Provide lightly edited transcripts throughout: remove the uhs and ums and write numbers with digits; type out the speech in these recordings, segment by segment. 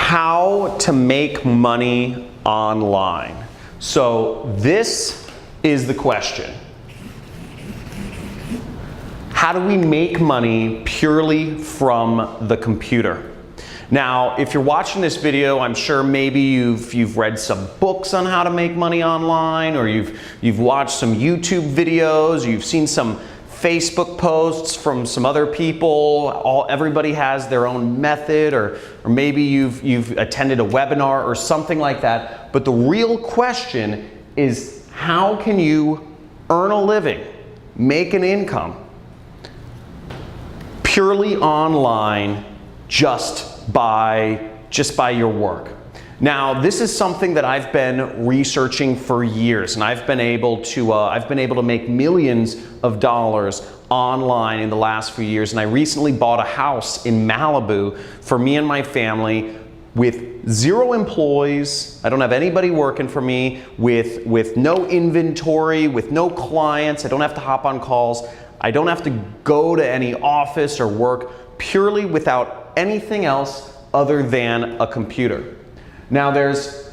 how to make money online. So this is the question. How do we make money purely from the computer? Now, if you're watching this video, I'm sure maybe you've read some books on how to make money online, or you've watched some YouTube videos, you've seen some Facebook posts from some other people. Everybody has their own method, or maybe you've attended a webinar or something like that. But the real question is, how can you earn a living, make an income purely online just by your work? Now, this is something that I've been researching for years, and I've been able to make millions of dollars online in the last few years. And I recently bought a house in Malibu for me and my family with 0 employees. I don't have anybody working for me, with no inventory, with no clients. I don't have to hop on calls. I don't have to go to any office or work, purely without anything else other than a computer. Now, there's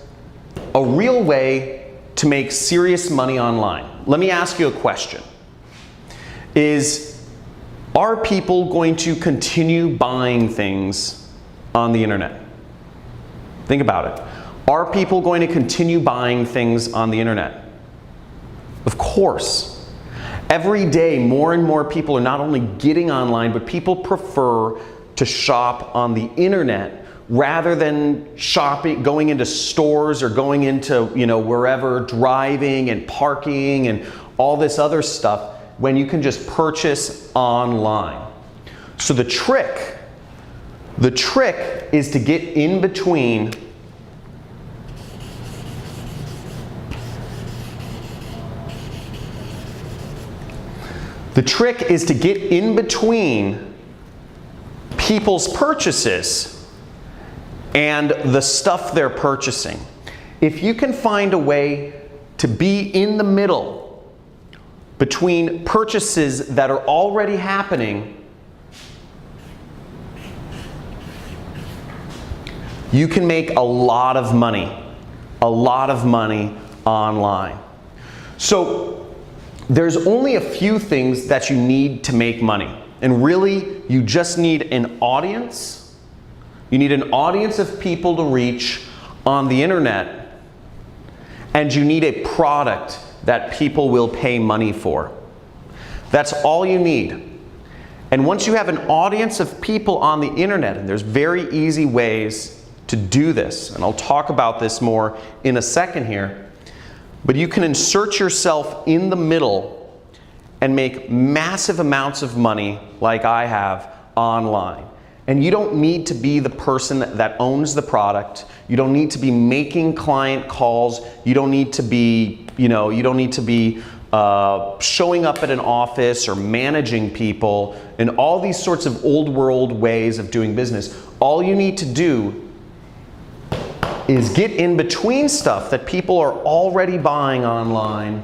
a real way to make serious money online. Let me ask you a question. Are people going to continue buying things on the internet? Think about it. Are people going to continue buying things on the internet? Of course. Every day, more and more people are not only getting online, but people prefer to shop on the internet rather than shopping, going into stores or going into, wherever, driving and parking and all this other stuff, when you can just purchase online. So the trick is to get in between people's purchases and the stuff they're purchasing. If you can find a way to be in the middle between purchases that are already happening, you can make a lot of money online. So there's only a few things that you need to make money. And really, you just need an audience. You need an audience of people to reach on the internet, and you need a product that people will pay money for. That's all you need. And once you have an audience of people on the internet, and there's very easy ways to do this, and I'll talk about this more in a second here, but you can insert yourself in the middle and make massive amounts of money like I have online. And you don't need to be the person that owns the product. You don't need to be making client calls. You don't need to be, showing up at an office or managing people and all these sorts of old world ways of doing business. All you need to do is get in between stuff that people are already buying online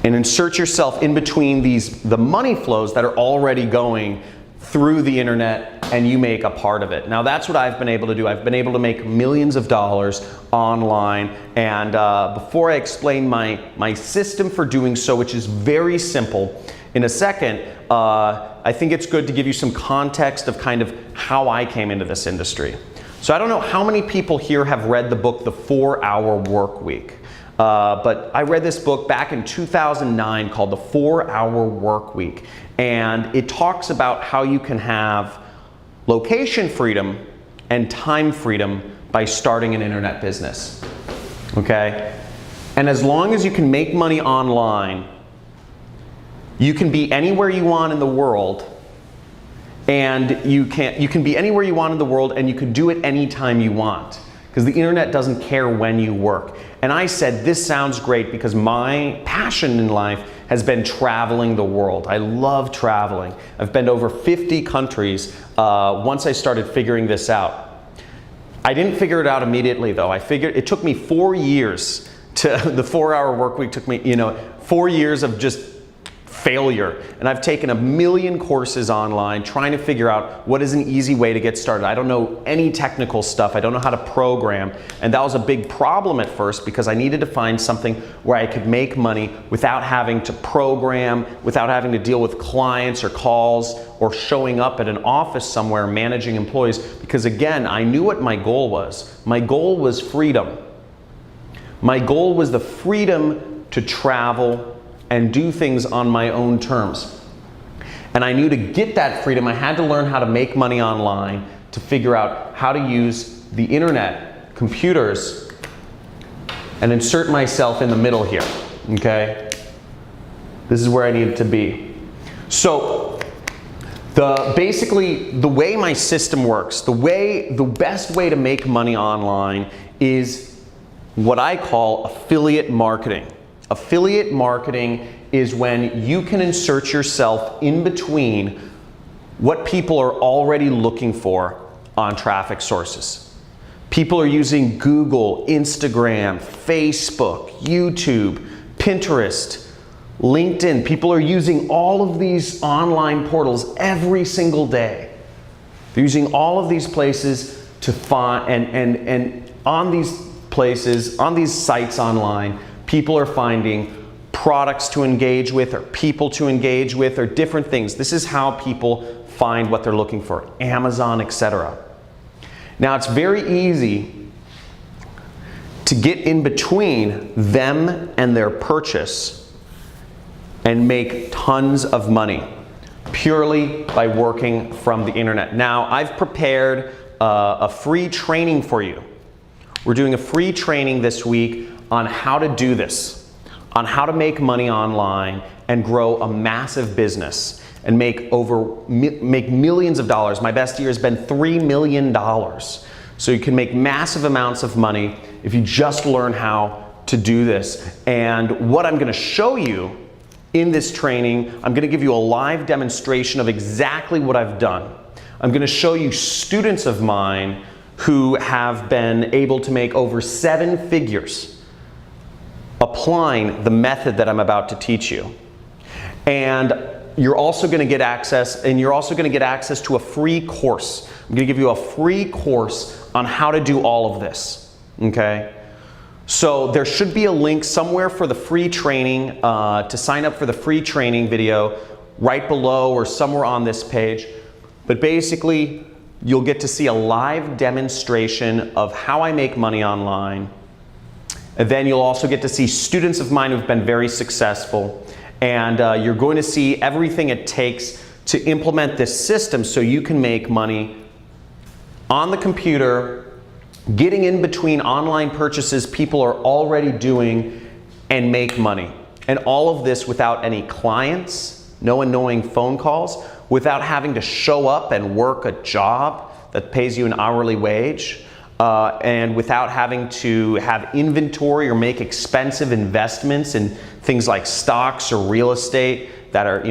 and insert yourself in between the money flows that are already going through the internet, and you make a part of it. Now, that's what I've been able to do. I've been able to make millions of dollars online, and before I explain my system for doing so, which is very simple, in a second, I think it's good to give you some context of kind of how I came into this industry. So I don't know how many people here have read the book, The 4-Hour Work Week. But I read this book back in 2009 called The 4-Hour Work Week. And it talks about how you can have location freedom and time freedom by starting an internet business. Okay? And as long as you can make money online, you can be anywhere you want in the world. And you can be anywhere you want in the world, and you can do it anytime you want, because the internet doesn't care when you work. And I said, this sounds great, because my passion in life has been traveling the world. I love traveling. I've been to over 50 countries once I started figuring this out. I didn't figure it out immediately, though. It took me 4 years the 4-Hour Work Week took me, 4 years of just failure. And I've taken a million courses online trying to figure out what is an easy way to get started. I don't know any technical stuff. I don't know how to program. And that was a big problem at first because I needed to find something where I could make money without having to program, without having to deal with clients or calls or showing up at an office somewhere managing employees. Because again, I knew what my goal was. My goal was freedom. My goal was the freedom to travel and do things on my own terms. And I knew to get that freedom, I had to learn how to make money online, to figure out how to use the internet, computers, and insert myself in the middle here, okay? This is where I needed to be. So, basically, the way my system works, the best way to make money online is what I call affiliate marketing. Affiliate marketing is when you can insert yourself in between what people are already looking for on traffic sources. People are using Google, Instagram, Facebook, YouTube, Pinterest, LinkedIn. People are using all of these online portals every single day. They're using all of these places to find, and on these places, on these sites online, people are finding products to engage with or people to engage with or different things. This is how people find what they're looking for, Amazon, etc. Now it's very easy to get in between them and their purchase and make tons of money purely by working from the internet. Now I've prepared a free training for you. We're doing a free training this week on how to do this, on how to make money online and grow a massive business and make millions of dollars. My best year has been $3 million. So you can make massive amounts of money if you just learn how to do this. And what I'm going to show you in this training, I'm going to give you a live demonstration of exactly what I've done. I'm going to show you students of mine who have been able to make over 7 figures applying the method that I'm about to teach you. And you're also going to get access, to a free course. I'm going to give you a free course on how to do all of this, okay? So there should be a link somewhere for the free training, to sign up for the free training video right below or somewhere on this page. But basically, you'll get to see a live demonstration of how I make money online. And then you'll also get to see students of mine who've been very successful. And you're going to see everything it takes to implement this system so you can make money on the computer, getting in between online purchases people are already doing and make money. And all of this without any clients, no annoying phone calls, without having to show up and work a job that pays you an hourly wage. And without having to have inventory or make expensive investments in things like stocks or real estate that are,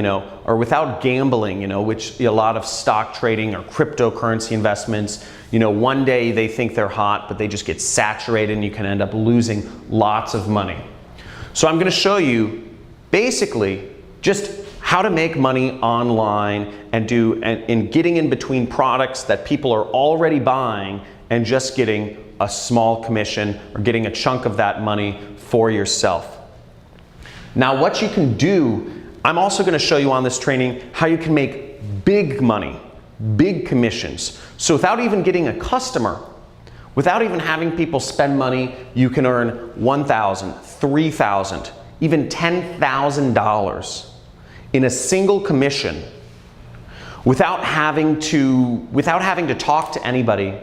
or without gambling, which a lot of stock trading or cryptocurrency investments, one day they think they're hot, but they just get saturated and you can end up losing lots of money. So I'm going to show you basically just how to make money online and getting in between products that people are already buying and just getting a small commission or getting a chunk of that money for yourself. Now what you can do, I'm also going to show you on this training how you can make big money, big commissions. So without even getting a customer, without even having people spend money, you can earn $1,000, $3,000, even $10,000 in a single commission without having to talk to anybody,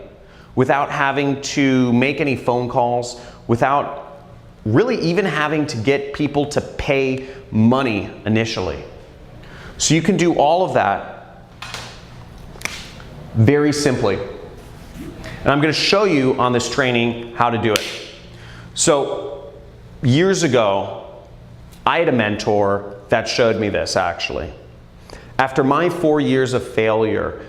without having to make any phone calls, without really even having to get people to pay money initially. So you can do all of that very simply. And I'm going to show you on this training how to do it. So years ago, I had a mentor that showed me this actually. After my 4 years of failure,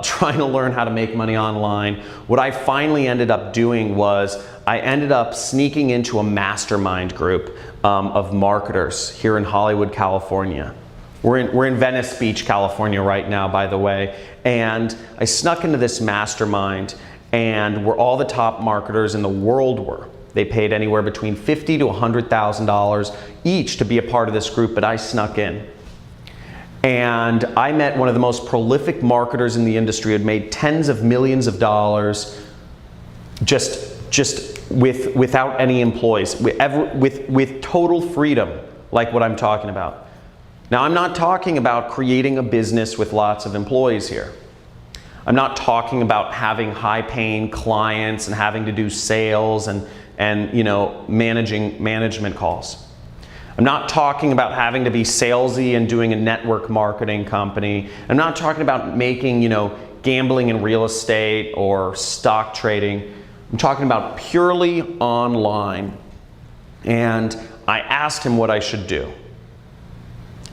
trying to learn how to make money online. What I finally ended up doing was I ended up sneaking into a mastermind group of marketers here in Hollywood, California. We're in Venice Beach, California right now, by the way. And I snuck into this mastermind, and where all the top marketers in the world were. They paid anywhere between $50,000 to $100,000 each to be a part of this group, but I snuck in. And I met one of the most prolific marketers in the industry, had made tens of millions of dollars without any employees, with total freedom, like what I'm talking about. Now, I'm not talking about creating a business with lots of employees here. I'm not talking about having high-paying clients and having to do sales and management calls. I'm not talking about having to be salesy and doing a network marketing company. I'm not talking about making, gambling in real estate or stock trading. I'm talking about purely online. And I asked him what I should do.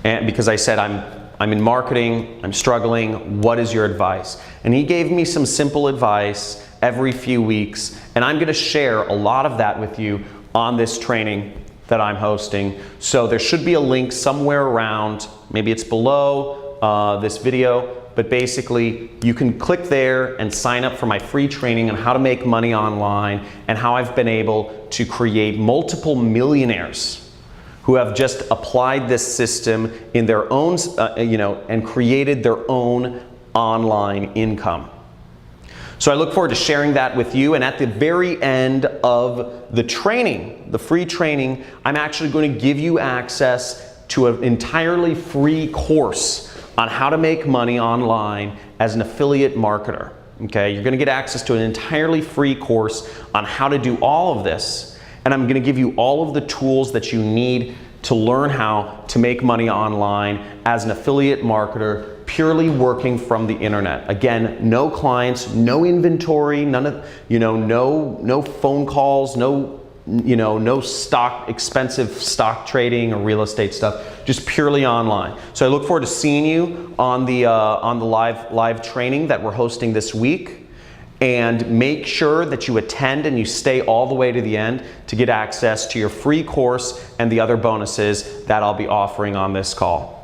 And because I said, I'm in marketing, I'm struggling, what is your advice? And he gave me some simple advice every few weeks, and I'm gonna share a lot of that with you on this training that I'm hosting. So there should be a link somewhere around, maybe it's below this video, but basically you can click there and sign up for my free training on how to make money online and how I've been able to create multiple millionaires who have just applied this system in their own, and created their own online income. So I look forward to sharing that with you, and at the very end of the training, the free training, I'm actually going to give you access to an entirely free course on how to make money online as an affiliate marketer. Okay, you're going to get access to an entirely free course on how to do all of this. And I'm going to give you all of the tools that you need to learn how to make money online as an affiliate marketer, purely working from the internet. Again, no clients, no inventory, none of, no phone calls, no expensive stock trading or real estate stuff, just purely online. So I look forward to seeing you on the live training that we're hosting this week. And make sure that you attend and you stay all the way to the end to get access to your free course and the other bonuses that I'll be offering on this call.